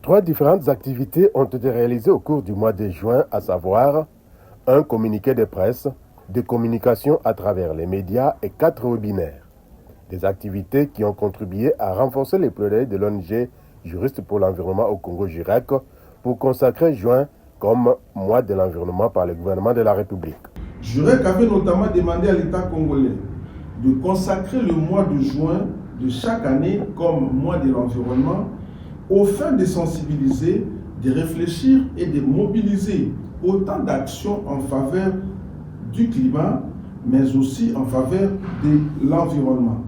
Trois différentes activités ont été réalisées au cours du mois de juin, à savoir un communiqué de presse, des communications à travers les médias et 4 webinaires. Des activités qui ont contribué à renforcer les plaidoyers de l'ONG Juristes pour l'environnement au Congo JUREC pour consacrer juin comme mois de l'environnement par le gouvernement de la République. JUREC avait notamment demandé à l'État congolais de consacrer le mois de juin de chaque année comme mois de l'environnement aux fins de sensibiliser, de réfléchir et de mobiliser autant d'actions en faveur du climat, mais aussi en faveur de l'environnement.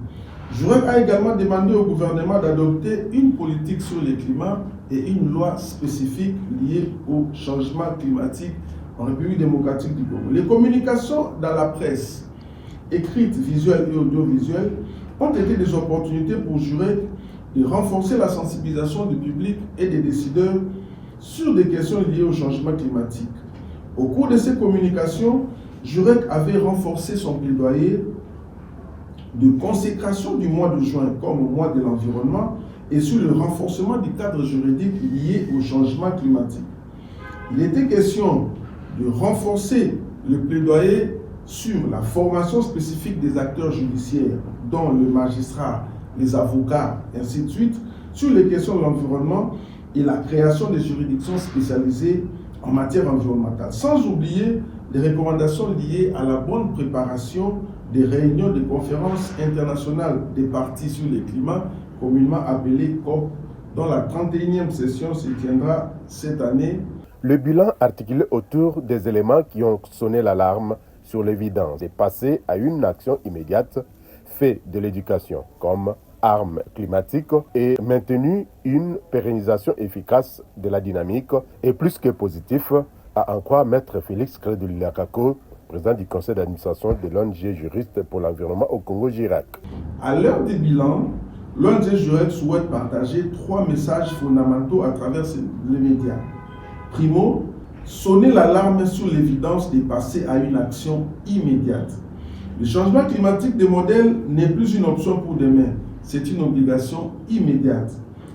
JUREC a également demandé au gouvernement d'adopter une politique sur le climat et une loi spécifique liée au changement climatique en République démocratique du Congo. Les communications dans la presse, écrite, visuelle et audiovisuelle, ont été des opportunités pour JUREC de renforcer la sensibilisation du public et des décideurs sur des questions liées au changement climatique. Au cours de ces communications, JUREC avait renforcé son plaidoyer de consécration du mois de juin comme mois de l'environnement et sur le renforcement du cadre juridique lié au changement climatique. Il était question de renforcer le plaidoyer sur la formation spécifique des acteurs judiciaires, dont le magistrat, les avocats, ainsi de suite, sur les questions de l'environnement et la création des juridictions spécialisées en matière environnementale. Sans oublier les recommandations liées à la bonne préparation des réunions de conférences internationales des parties sur le climat, communément appelées COP, dont la 31e session se tiendra cette année. Le bilan articulé autour des éléments qui ont sonné l'alarme sur l'évidence est passé à une action immédiate, fait de l'éducation comme arme climatique et maintenu une pérennisation efficace de la dynamique est plus que positif, à en croire Maître Félix Crédouliakako, président du conseil d'administration de l'ONG Juristes pour l'environnement au Congo JUREC. À l'heure des bilans, l'ONG JUREC souhaite partager 3 messages fondamentaux à travers les médias. Primo, sonner l'alarme sur l'évidence de passer à une action immédiate. Le changement climatique des modèles n'est plus une option pour demain, c'est une obligation immédiate.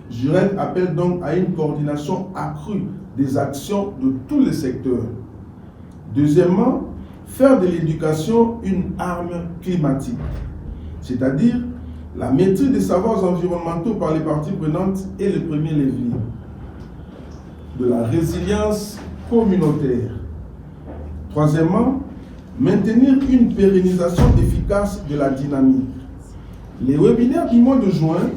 JUREC appelle donc à une coordination accrue des actions de tous les secteurs. Deuxièmement, faire de l'éducation une arme climatique, c'est-à-dire la maîtrise des savoirs environnementaux par les parties prenantes est le premier levier de la résilience communautaire. Troisièmement, maintenir une pérennisation efficace de la dynamique. Les webinaires du mois de juin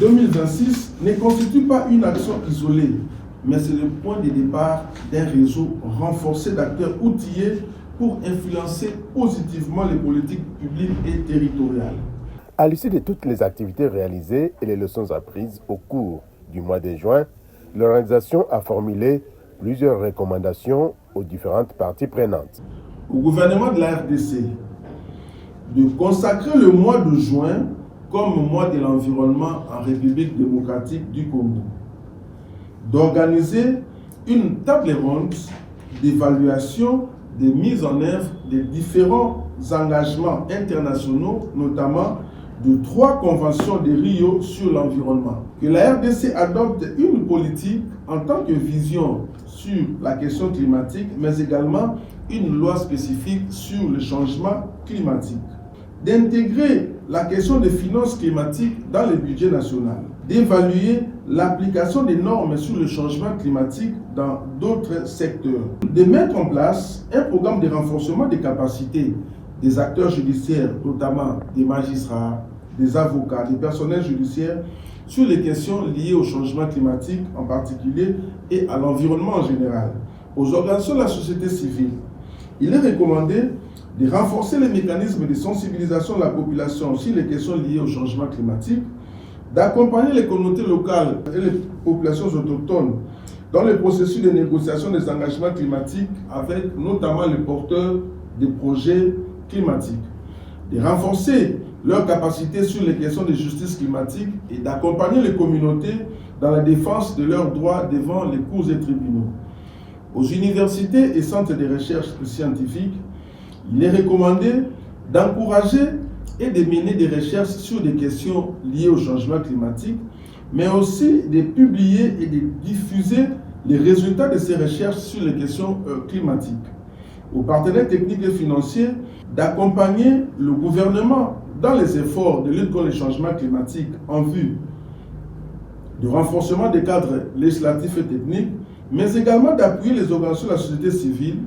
2026 ne constituent pas une action isolée, mais c'est le point de départ d'un réseau renforcé d'acteurs outillés pour influencer positivement les politiques publiques et territoriales. À l'issue de toutes les activités réalisées et les leçons apprises au cours du mois de juin, l'organisation a formulé plusieurs recommandations aux différentes parties prenantes. Au gouvernement de la RDC de consacrer le mois de juin comme mois de l'environnement en République démocratique du Congo, d'organiser une table ronde d'évaluation des mises en œuvre des différents engagements internationaux, notamment de 3 conventions de Rio sur l'environnement. Que la RDC adopte une politique en tant que vision sur la question climatique, mais également une loi spécifique sur le changement climatique. D'intégrer la question des finances climatiques dans le budget national. D'évaluer l'application des normes sur le changement climatique dans d'autres secteurs. De mettre en place un programme de renforcement des capacités des acteurs judiciaires, notamment des magistrats, des avocats, des personnels judiciaires, sur les questions liées au changement climatique en particulier et à l'environnement en général. Aux organisations de la société civile, il est recommandé de renforcer les mécanismes de sensibilisation de la population sur les questions liées au changement climatique, d'accompagner les communautés locales et les populations autochtones dans le processus de négociation des engagements climatiques avec notamment les porteurs des projets climatiques, de renforcer leurs capacités sur les questions de justice climatique et d'accompagner les communautés dans la défense de leurs droits devant les cours et tribunaux. Aux universités et centres de recherche scientifiques, il est recommandé d'encourager est de mener des recherches sur des questions liées au changement climatique, mais aussi de publier et de diffuser les résultats de ces recherches sur les questions climatiques. Aux partenaires techniques et financiers d'accompagner le gouvernement dans les efforts de lutte contre les changements climatiques en vue du renforcement des cadres législatifs et techniques, mais également d'appuyer les organisations de la société civile,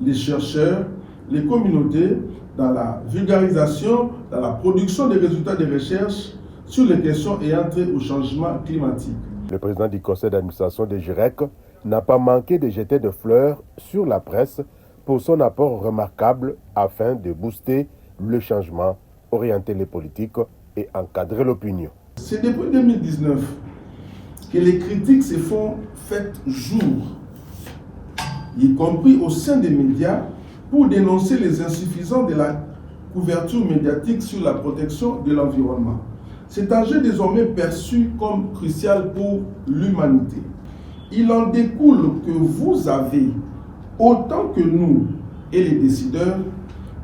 les chercheurs, les communautés dans la vulgarisation, dans la production des résultats de recherche sur les questions ayant trait au changement climatique. Le président du conseil d'administration de GIREC n'a pas manqué de jeter des fleurs sur la presse pour son apport remarquable afin de booster le changement, orienter les politiques et encadrer l'opinion. C'est depuis 2019 que les critiques se font faites jour, y compris au sein des médias, pour dénoncer les insuffisances de la couverture médiatique sur la protection de l'environnement. C'est un enjeu désormais perçu comme crucial pour l'humanité. Il en découle que vous avez, autant que nous et les décideurs,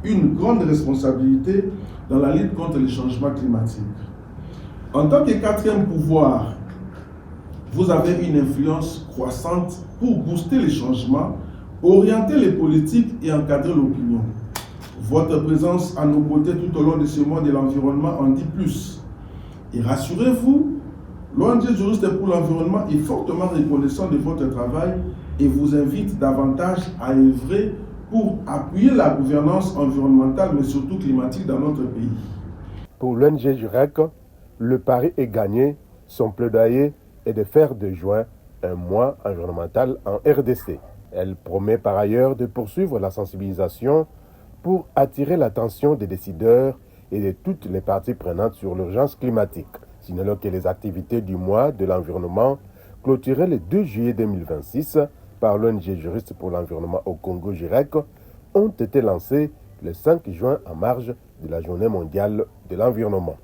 une grande responsabilité dans la lutte contre les changements climatiques. En tant que quatrième pouvoir, vous avez une influence croissante pour booster les changements, orienter les politiques et encadrer l'opinion. Votre présence à nos côtés tout au long de ce mois de l'environnement en dit plus. Et rassurez-vous, l'ONG Juriste pour l'environnement est fortement reconnaissant de votre travail et vous invite davantage à œuvrer pour appuyer la gouvernance environnementale, mais surtout climatique dans notre pays. Pour l'ONG JUREC, le pari est gagné. Son plaidoyer est de faire de juin un mois environnemental en RDC. Elle promet par ailleurs de poursuivre la sensibilisation pour attirer l'attention des décideurs et de toutes les parties prenantes sur l'urgence climatique. Signalons que les activités du mois de l'environnement clôturées le 2 juillet 2026 par l'ONG Juriste pour l'environnement au Congo GIREC ont été lancées le 5 juin en marge de la Journée mondiale de l'environnement.